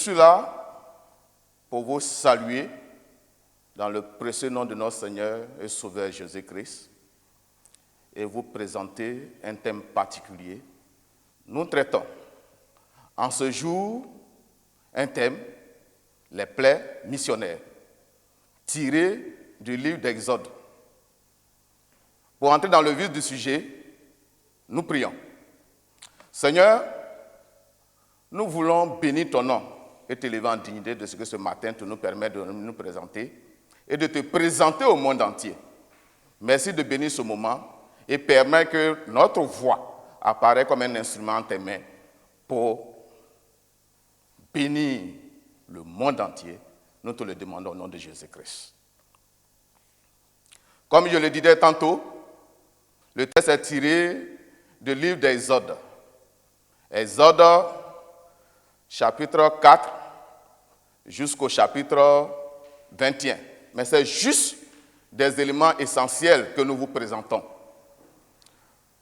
suis là pour vous saluer dans le précieux nom de notre Seigneur et Sauveur Jésus-Christ et vous présenter un thème particulier. Nous traitons en ce jour un thème, les plaies missionnaires, tiré du livre d'Exode. Pour entrer dans le vif du sujet, nous prions. Seigneur, nous voulons bénir ton nom et t'élever en dignité de ce que ce matin tu nous permets de nous présenter et de te présenter au monde entier. Merci de bénir ce moment et permettre que notre voix apparaisse comme un instrument en tes mains pour bénir le monde entier. Nous te le demandons au nom de Jésus-Christ. Comme je le disais tantôt, le texte est tiré du livre d'Exode. Exode, chapitre 4, jusqu'au chapitre 21. Mais c'est juste des éléments essentiels que nous vous présentons.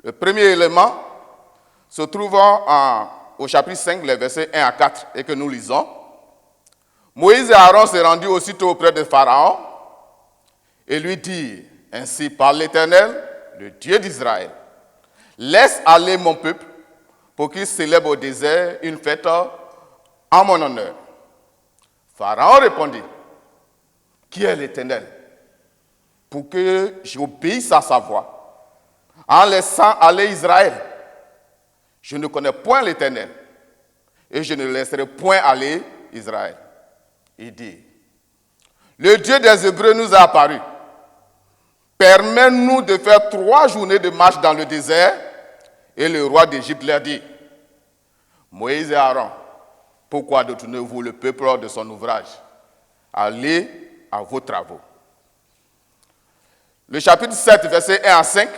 Le premier élément se trouve au chapitre 5, les versets 1 à 4, et que nous lisons. Moïse et Aaron se rendirent aussitôt auprès de Pharaon et lui dirent, ainsi parle l'Éternel, le Dieu d'Israël, laisse aller mon peuple pour qu'il célèbre au désert une fête en mon honneur. Pharaon répondit, qui est l'Éternel, pour que j'obéisse à sa voix, en laissant aller Israël. Je ne connais point l'Éternel, et je ne laisserai point aller Israël. Il dit, le Dieu des Hébreux nous a apparu. Permets-nous de faire 3 journées de marche dans le désert. Et le roi d'Égypte leur dit, Moïse et Aaron, pourquoi détournez-vous le peuple de son ouvrage? Allez à vos travaux. Le chapitre 7, versets 1 à 5,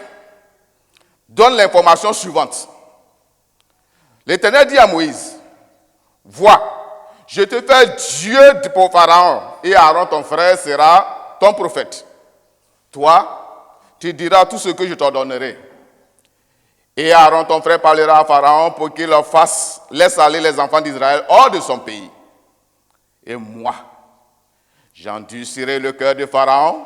donne l'information suivante. L'Éternel dit à Moïse, vois, je te fais Dieu pour Pharaon, et Aaron, ton frère, sera ton prophète. Toi, tu diras tout ce que je t'ordonnerai. Et Aaron, ton frère, parlera à Pharaon pour qu'il leur laisse aller les enfants d'Israël hors de son pays. Et moi, j'endurcirai le cœur de Pharaon,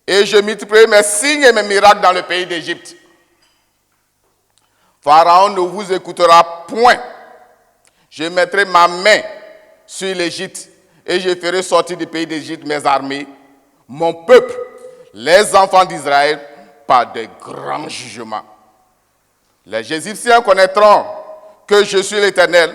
et je multiplierai mes signes et mes miracles dans le pays d'Égypte. Pharaon ne vous écoutera point. Je mettrai ma main sur l'Égypte et je ferai sortir du pays d'Égypte mes armées, mon peuple, les enfants d'Israël, par de grands jugements. Les Égyptiens connaîtront que je suis l'Éternel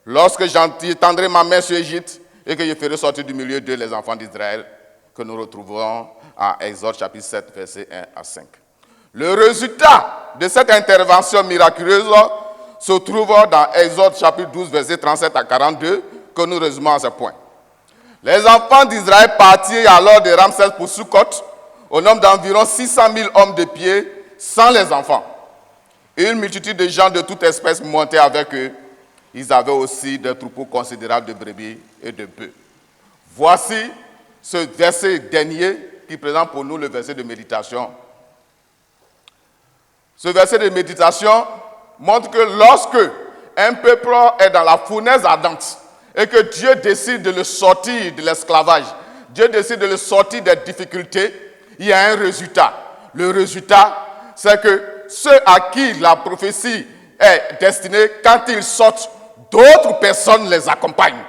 lorsque j'étendrai ma main sur l'Égypte et que je ferai sortir du milieu d'eux les enfants d'Israël, que nous retrouverons à Exode chapitre 7, versets 1 à 5. Le résultat de cette intervention miraculeuse se trouve dans Exode chapitre 12, versets 37 à 42, que nous résumons à ce point. Les enfants d'Israël partirent alors de Ramsès pour Sukkot, au nombre d'environ 600 000 hommes de pied, sans les enfants. Une multitude de gens de toute espèce montaient avec eux. Ils avaient aussi des troupeaux considérables de brebis et de bœufs. Voici ce verset dernier qui présente pour nous le verset de méditation. Ce verset de méditation montre que lorsque un peuple est dans la fournaise ardente et que Dieu décide de le sortir de l'esclavage, Dieu décide de le sortir des difficultés, il y a un résultat. Le résultat, c'est que ceux à qui la prophétie est destinée, quand ils sortent, d'autres personnes les accompagnent.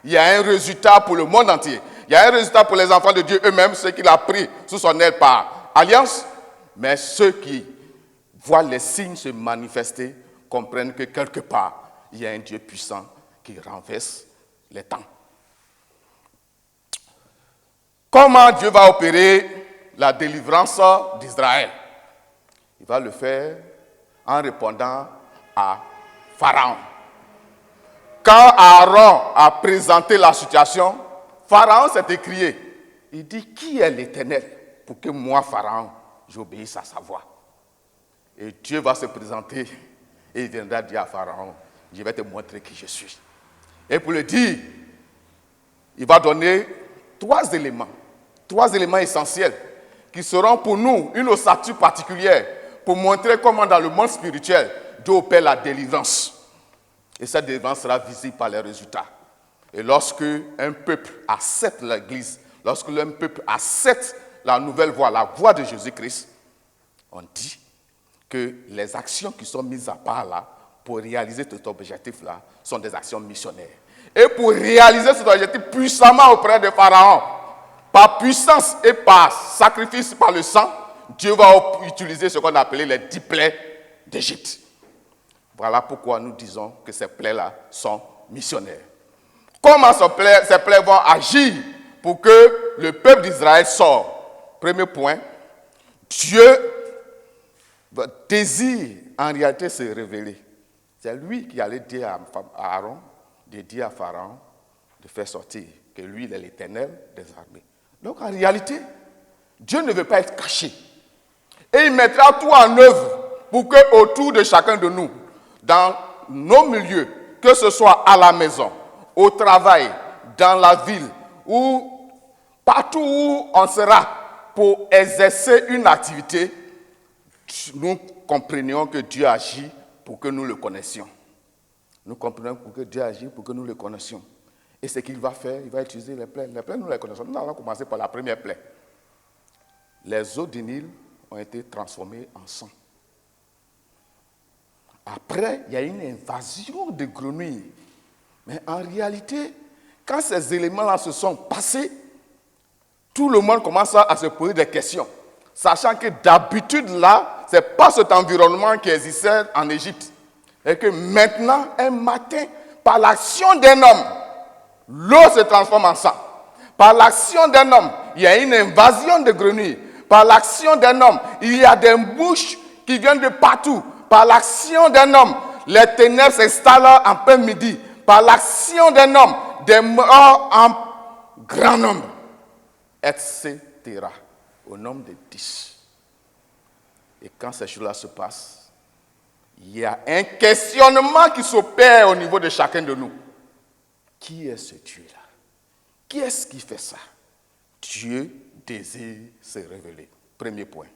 Il y a un résultat pour le monde entier. Il y a un résultat pour les enfants de Dieu eux-mêmes, ceux qu'il a pris sous son aile par alliance, mais ceux qui voient les signes se manifester comprennent que quelque part, il y a un Dieu puissant qui renverse les temps. Comment Dieu va opérer la délivrance d'Israël? Il va le faire en répondant à Pharaon. Quand Aaron a présenté la situation, Pharaon s'est écrié. Il dit, qui est l'Éternel pour que moi, Pharaon, j'obéisse à sa voix? Et Dieu va se présenter et il viendra dire à Pharaon, je vais te montrer qui je suis. Et pour le dire, il va donner 3 éléments essentiels qui seront pour nous une ossature particulière pour montrer comment dans le monde spirituel, Dieu opère la délivrance. Et cette délivrance sera visible par les résultats. Et lorsque un peuple accepte l'Église, lorsque un peuple accepte la nouvelle voie, la voie de Jésus-Christ, on dit que les actions qui sont mises à part là, pour réaliser cet objectif-là, sont des actions missionnaires. Et pour réaliser cet objectif puissamment auprès de Pharaon, par puissance et par sacrifice, par le sang, Dieu va utiliser ce qu'on appelait les 10 plaies d'Égypte. Voilà pourquoi nous disons que ces plaies-là sont missionnaires. Comment ces plaies vont agir pour que le peuple d'Israël sorte? Premier point, Dieu désire en réalité se révéler. C'est lui qui allait dire à Aaron, de dire à Pharaon, de faire sortir, que lui, il est l'Éternel des armées. Donc en réalité, Dieu ne veut pas être caché. Et il mettra tout en œuvre pour que autour de chacun de nous, dans nos milieux, que ce soit à la maison, au travail, dans la ville, ou partout où on sera pour exercer une activité, nous comprenions que Dieu agit pour que nous le connaissions. Nous comprenons que Dieu agit pour que nous le connaissions. Et ce qu'il va faire, il va utiliser les plaies. Les plaies, nous les connaissons. Nous allons commencer par la première plaie. Les eaux du Nil ont été transformées en sang. Après, il y a une invasion de grenouilles. Mais en réalité, quand ces éléments-là se sont passés, tout le monde commence à se poser des questions. Sachant que d'habitude, là, ce n'est pas cet environnement qui existait en Égypte. Et que maintenant, un matin, par l'action d'un homme, l'eau se transforme en sang. Par l'action d'un homme, il y a une invasion de grenouilles. Par l'action d'un homme, il y a des mouches qui viennent de partout. Par l'action d'un homme, les ténèbres s'installent en plein midi. Par l'action d'un homme, des morts en grand nombre, etc. Au nombre de 10. Et quand ces choses-là se passent, il y a un questionnement qui s'opère au niveau de chacun de nous. Qui est ce Dieu-là? Qui est-ce qui fait ça? Dieu désire se révéler. Premier point.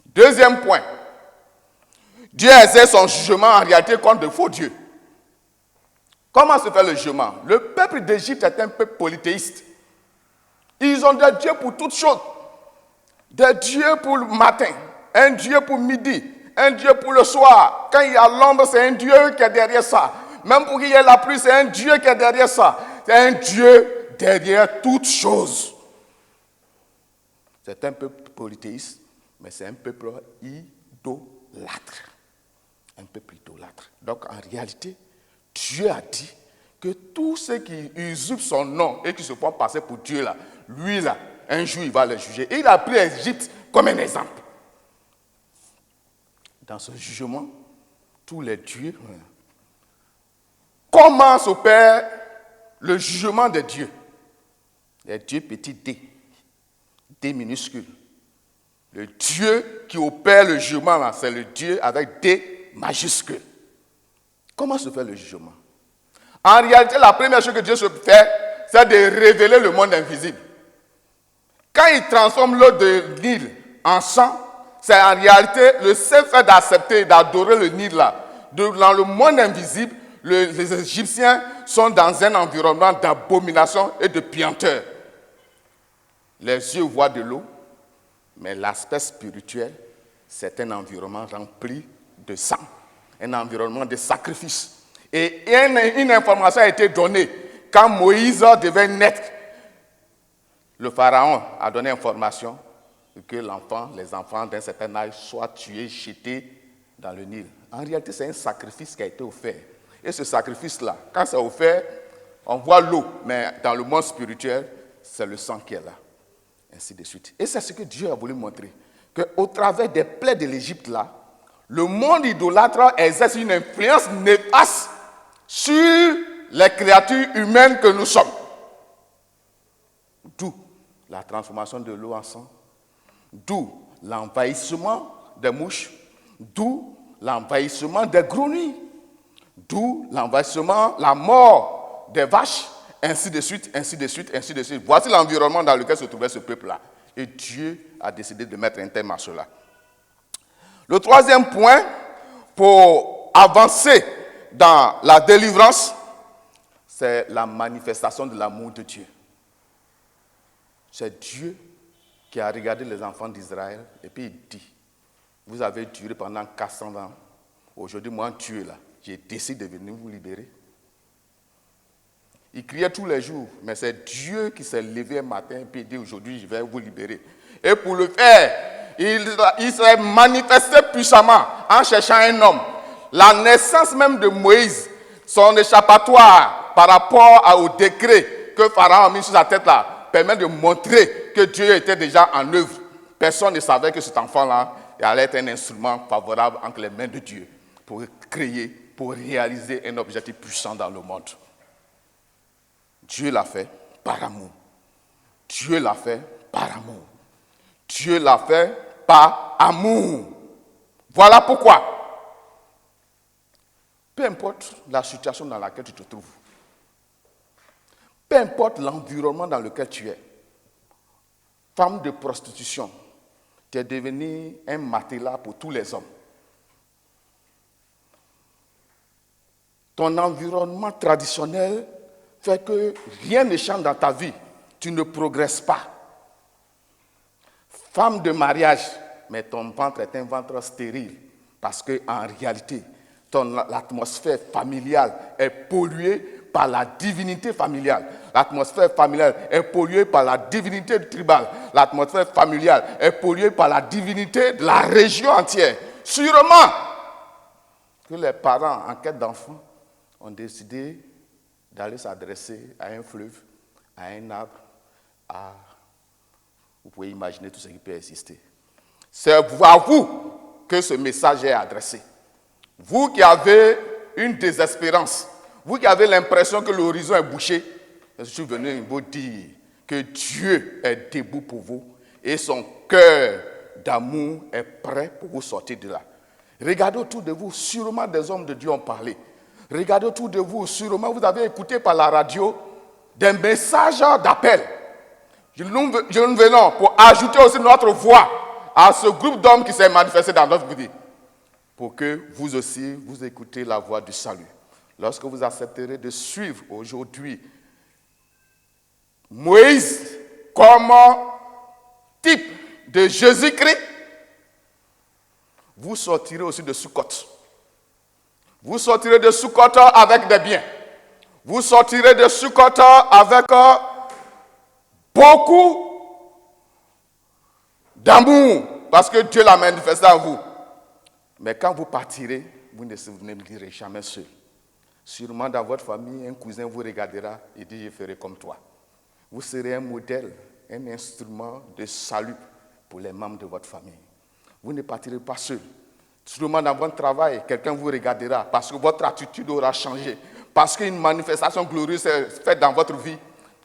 Deuxième point. Dieu exerce son jugement en réalité contre de faux dieux. Comment se fait le jugement? Le peuple d'Égypte est un peuple polythéiste. Ils ont des dieux pour toutes choses. Des dieux pour le matin, un dieu pour midi, un dieu pour le soir. Quand il y a l'ombre, c'est un dieu qui est derrière ça. Même pour qu'il y ait la pluie, c'est un dieu qui est derrière ça. C'est un dieu derrière toutes choses. C'est un peuple polythéiste, mais c'est un peuple idolâtre. Un peuple idolâtre. Donc en réalité, Dieu a dit que tous ceux qui usurpent son nom et qui se font passer pour Dieu, là, lui, là, un jour, il va les juger. Et il a pris l'Égypte comme un exemple. Dans ce jugement, tous les dieux. Comment s'opère le jugement des dieux? Les dieux petit d, d minuscule. Le Dieu qui opère le jugement, là, c'est le Dieu avec d majuscule. Comment se fait le jugement? En réalité, la première chose que Dieu se fait, c'est de révéler le monde invisible. Quand il transforme l'eau de Nil en sang, c'est en réalité le seul fait d'accepter, d'adorer le Nil là. Dans le monde invisible, les Égyptiens sont dans un environnement d'abomination et de puanteur. Les yeux voient de l'eau, mais l'aspect spirituel, c'est un environnement rempli de sang, un environnement de sacrifice. Et une information a été donnée quand Moïse devait naître. Le pharaon a donné information que les enfants d'un certain âge soient tués, jetés dans le Nil. En réalité, c'est un sacrifice qui a été offert. Et ce sacrifice-là, quand c'est offert, on voit l'eau, mais dans le monde spirituel, c'est le sang qui est là. Ainsi de suite. Et c'est ce que Dieu a voulu montrer. Qu'au travers des plaies de l'Égypte, là, le monde idolâtre exerce une influence néfaste sur les créatures humaines que nous sommes. D'où la transformation de l'eau en sang, d'où l'envahissement des mouches, d'où l'envahissement des grenouilles, d'où l'envahissement, la mort des vaches, ainsi de suite, ainsi de suite, ainsi de suite. Voici l'environnement dans lequel se trouvait ce peuple-là. Et Dieu a décidé de mettre un terme à cela. Le troisième point, pour avancer dans la délivrance, c'est la manifestation de l'amour de Dieu. C'est Dieu qui a regardé les enfants d'Israël et puis il dit, vous avez duré pendant 400 ans. Aujourd'hui, moi, Dieu, là, j'ai décidé de venir vous libérer. Il criait tous les jours, mais c'est Dieu qui s'est levé un matin et puis dit, aujourd'hui, je vais vous libérer. Et pour le faire, il s'est manifesté puissamment en cherchant un homme. La naissance même de Moïse, son échappatoire par rapport au décret que Pharaon a mis sur sa tête là, permet de montrer que Dieu était déjà en œuvre. Personne ne savait que cet enfant-là allait être un instrument favorable entre les mains de Dieu pour créer, pour réaliser un objectif puissant dans le monde. Dieu l'a fait par amour. Dieu l'a fait par amour. Dieu l'a fait par amour. Voilà pourquoi. Peu importe la situation dans laquelle tu te trouves, peu importe l'environnement dans lequel tu es, femme de prostitution, tu es devenu un matelas pour tous les hommes. Ton environnement traditionnel fait que rien ne change dans ta vie. Tu ne progresses pas. Femme de mariage, mais ton ventre est un ventre stérile. Parce qu'en réalité, l'atmosphère familiale est polluée par la divinité familiale. L'atmosphère familiale est polluée par la divinité tribale. L'atmosphère familiale est polluée par la divinité de la région entière. Sûrement que les parents en quête d'enfants ont décidé d'aller s'adresser à un fleuve, à un arbre, vous pouvez imaginer tout ce qui peut exister. C'est à vous que ce message est adressé. Vous qui avez une désespérance, vous qui avez l'impression que l'horizon est bouché, je suis venu vous dire que Dieu est debout pour vous et son cœur d'amour est prêt pour vous sortir de là. Regardez autour de vous, sûrement des hommes de Dieu ont parlé. Regardez autour de vous, sûrement vous avez écouté par la radio des messages d'appel. Nous venons pour ajouter aussi notre voix à ce groupe d'hommes qui s'est manifesté dans notre vie. Pour que vous aussi, vous écoutez la voix du salut. Lorsque vous accepterez de suivre aujourd'hui Moïse comme type de Jésus-Christ, vous sortirez aussi de Sukkot. Vous sortirez de Sukkot avec des biens. Vous sortirez de Sukkot avec beaucoup d'amour, parce que Dieu l'a manifesté en vous. Mais quand vous partirez, vous ne direz jamais seul. Sûrement dans votre famille, un cousin vous regardera et dit, je ferai comme toi. Vous serez un modèle, un instrument de salut pour les membres de votre famille. Vous ne partirez pas seul. Sûrement dans votre travail, quelqu'un vous regardera parce que votre attitude aura changé. Parce qu'une manifestation glorieuse est faite dans votre vie.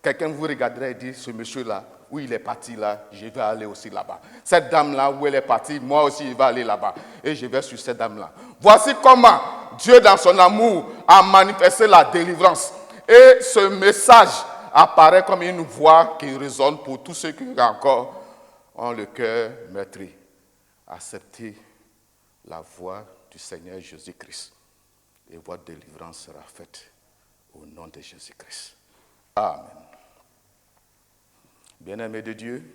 Quelqu'un vous regardera et dit, ce monsieur-là, où il est parti là, je vais aller aussi là-bas. Cette dame-là, où elle est partie, moi aussi, je vais aller là-bas. Et je vais sur cette dame-là. Voici comment Dieu, dans son amour, a manifesté la délivrance. Et ce message apparaît comme une voix qui résonne pour tous ceux qui encore ont le cœur meurtri. Acceptez la voix du Seigneur Jésus-Christ. Et votre délivrance sera faite au nom de Jésus-Christ. Amen. Bien-aimés de Dieu,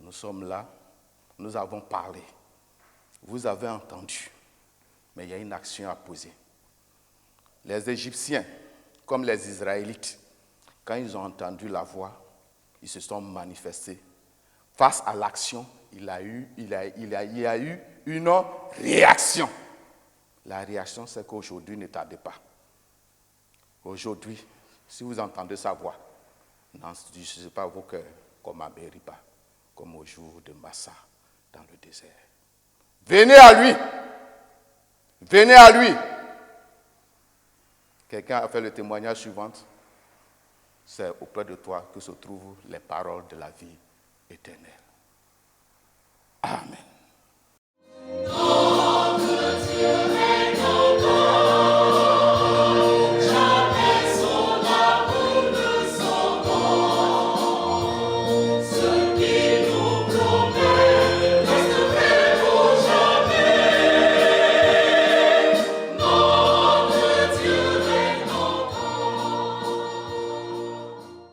nous sommes là, nous avons parlé, vous avez entendu, mais il y a une action à poser. Les Égyptiens, comme les Israélites, quand ils ont entendu la voix, ils se sont manifestés. Face à l'action, il y a eu une réaction. La réaction, c'est qu'aujourd'hui, ne tardez pas. Aujourd'hui, si vous entendez sa voix, n'enduisez pas vos cœurs comme à Mériba, comme au jour de Massa dans le désert. Venez à lui. Venez à lui. Quelqu'un a fait le témoignage suivant. C'est auprès de toi que se trouvent les paroles de la vie éternelle. Amen.